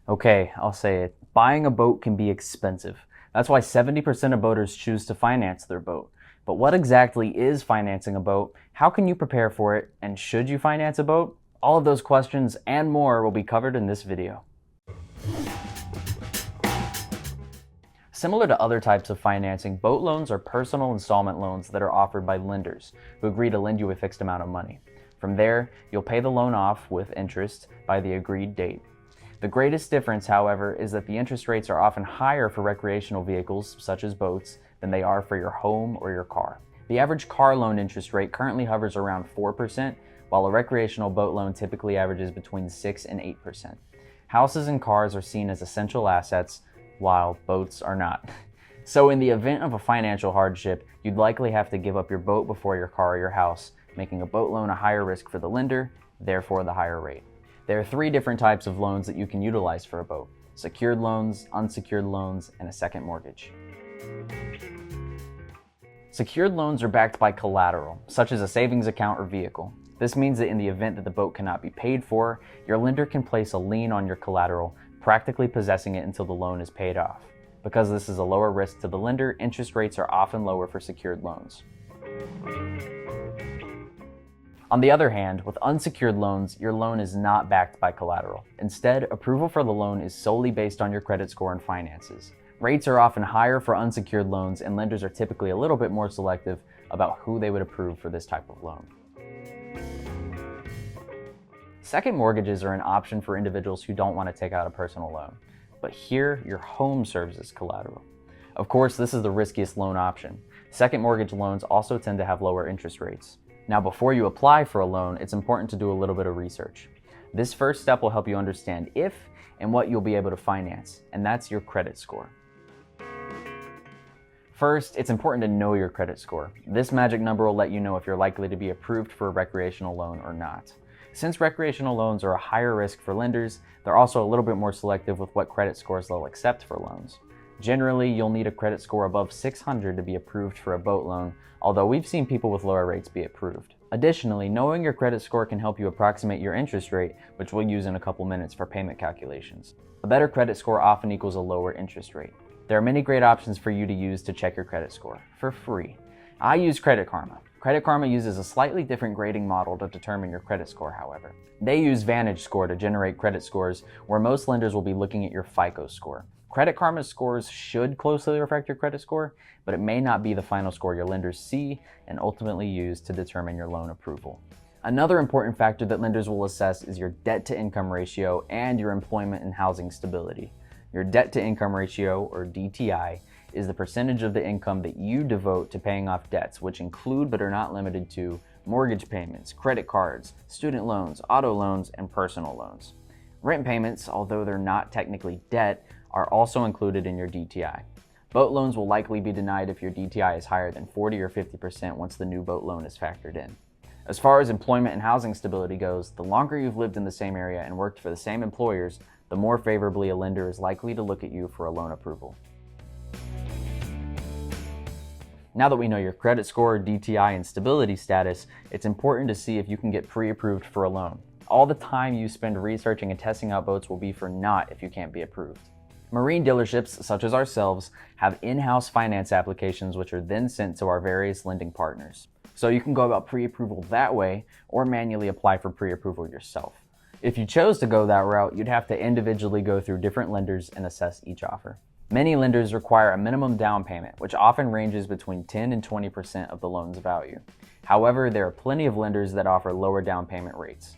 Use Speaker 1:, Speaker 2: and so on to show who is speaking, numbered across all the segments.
Speaker 1: Okay, I'll say it. Buying a boat can be expensive. That's why 70% of boaters choose to finance their boat. But what exactly is financing a boat? How can you prepare for it? And should you finance a boat? All of those questions and more will be covered in this video. Similar to other types of financing, boat loans are personal installment loans that are offered by lenders who agree to lend you a fixed amount of money. From there, you'll pay the loan off with interest by the agreed date. The greatest difference, however, is that the interest rates are often higher for recreational vehicles, such as boats, than they are for your home or your car. The average car loan interest rate currently hovers around 4%, while a recreational boat loan typically averages between 6 and 8%. Houses and cars are seen as essential assets, while boats are not. So in the event of a financial hardship, you'd likely have to give up your boat before your car or your house, making a boat loan a higher risk for the lender, therefore the higher rate. There are 3 different types of loans that you can utilize for a boat: secured loans, unsecured loans, and a second mortgage. Secured loans are backed by collateral, such as a savings account or vehicle. This means that in the event that the boat cannot be paid for, your lender can place a lien on your collateral, practically possessing it until the loan is paid off. Because this is a lower risk to the lender, interest rates are often lower for secured loans. On the other hand, with unsecured loans, your loan is not backed by collateral. Instead, approval for the loan is solely based on your credit score and finances. Rates are often higher for unsecured loans, and lenders are typically a little bit more selective about who they would approve for this type of loan. Second mortgages are an option for individuals who don't want to take out a personal loan. But here, your home serves as collateral. Of course, this is the riskiest loan option. Second mortgage loans also tend to have lower interest rates. Now, before you apply for a loan, it's important to do a little bit of research. This first step will help you understand if and what you'll be able to finance, and that's your credit score. First, it's important to know your credit score. This magic number will let you know if you're likely to be approved for a recreational loan or not. Since recreational loans are a higher risk for lenders, they're also a little bit more selective with what credit scores they'll accept for loans. Generally, you'll need a credit score above 600 to be approved for a boat loan, although we've seen people with lower rates be approved. Additionally, knowing your credit score can help you approximate your interest rate, which we'll use in a couple minutes for payment calculations. A better credit score often equals a lower interest rate. There are many great options for you to use to check your credit score for free. I use Credit Karma. Credit Karma uses a slightly different grading model to determine your credit score, however. They use Vantage Score to generate credit scores, where most lenders will be looking at your FICO score. Credit Karma's scores should closely reflect your credit score, but it may not be the final score your lenders see and ultimately use to determine your loan approval. Another important factor that lenders will assess is your debt-to-income ratio and your employment and housing stability. Your debt-to-income ratio, or DTI, is the percentage of the income that you devote to paying off debts, which include but are not limited to mortgage payments, credit cards, student loans, auto loans, and personal loans. Rent payments, although they're not technically debt, are also included in your DTI. Boat loans will likely be denied if your DTI is higher than 40 or 50% once the new boat loan is factored in. As far as employment and housing stability goes, the longer you've lived in the same area and worked for the same employers, the more favorably a lender is likely to look at you for a loan approval. Now that we know your credit score, DTI, and stability status, it's important to see if you can get pre-approved for a loan. All the time you spend researching and testing out boats will be for naught if you can't be approved. Marine dealerships, such as ourselves, have in-house finance applications which are then sent to our various lending partners. So you can go about pre-approval that way or manually apply for pre-approval yourself. If you chose to go that route, you'd have to individually go through different lenders and assess each offer. Many lenders require a minimum down payment, which often ranges between 10 and 20% of the loan's value. However, there are plenty of lenders that offer lower down payment rates.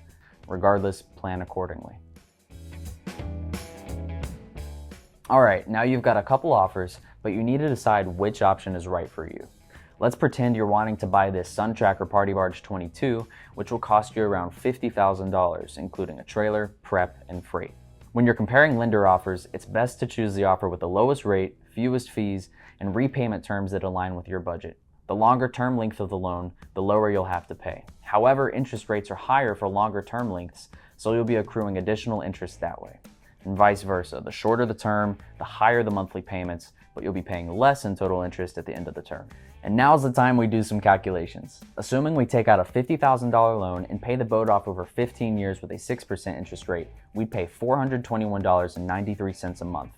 Speaker 1: Regardless, plan accordingly. Alright, now you've got a couple offers, but you need to decide which option is right for you. Let's pretend you're wanting to buy this Sun Tracker Party Barge 22, which will cost you around $50,000, including a trailer, prep, and freight. When you're comparing lender offers, it's best to choose the offer with the lowest rate, fewest fees, and repayment terms that align with your budget. The longer term length of the loan, the lower you'll have to pay. However, interest rates are higher for longer term lengths, so you'll be accruing additional interest that way. and vice versa. The shorter the term, the higher the monthly payments, but you'll be paying less in total interest at the end of the term. And now's the time we do some calculations. Assuming we take out a $50,000 loan and pay the boat off over 15 years with a 6% interest rate, we'd pay $421.93 a month.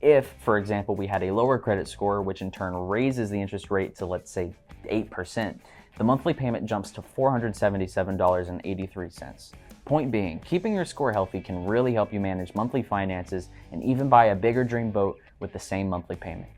Speaker 1: If, for example, we had a lower credit score, which in turn raises the interest rate to, let's say, 8%, the monthly payment jumps to $477.83. Point being, keeping your score healthy can really help you manage monthly finances and even buy a bigger dream boat with the same monthly payment.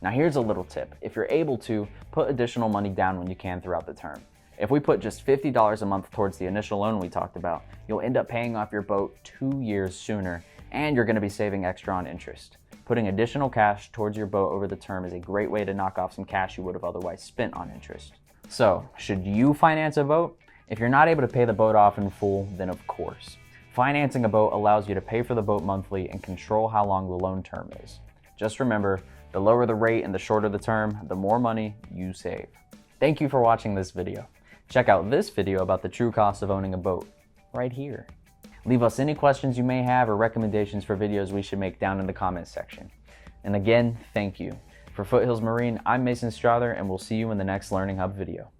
Speaker 1: Now here's a little tip. If you're able to, put additional money down when you can throughout the term. If we put just $50 a month towards the initial loan we talked about, you'll end up paying off your boat 2 years sooner, and you're going to be saving extra on interest. Putting additional cash towards your boat over the term is a great way to knock off some cash you would have otherwise spent on interest. So, should you finance a boat? If you're not able to pay the boat off in full, then of course. Financing a boat allows you to pay for the boat monthly and control how long the loan term is. Just remember, the lower the rate and the shorter the term, the more money you save. Thank you for watching this video. Check out this video about the true cost of owning a boat right here. Leave us any questions you may have or recommendations for videos we should make down in the comments section. And again, thank you. For Foothills Marine, I'm Mason Strother, and we'll see you in the next Learning Hub video.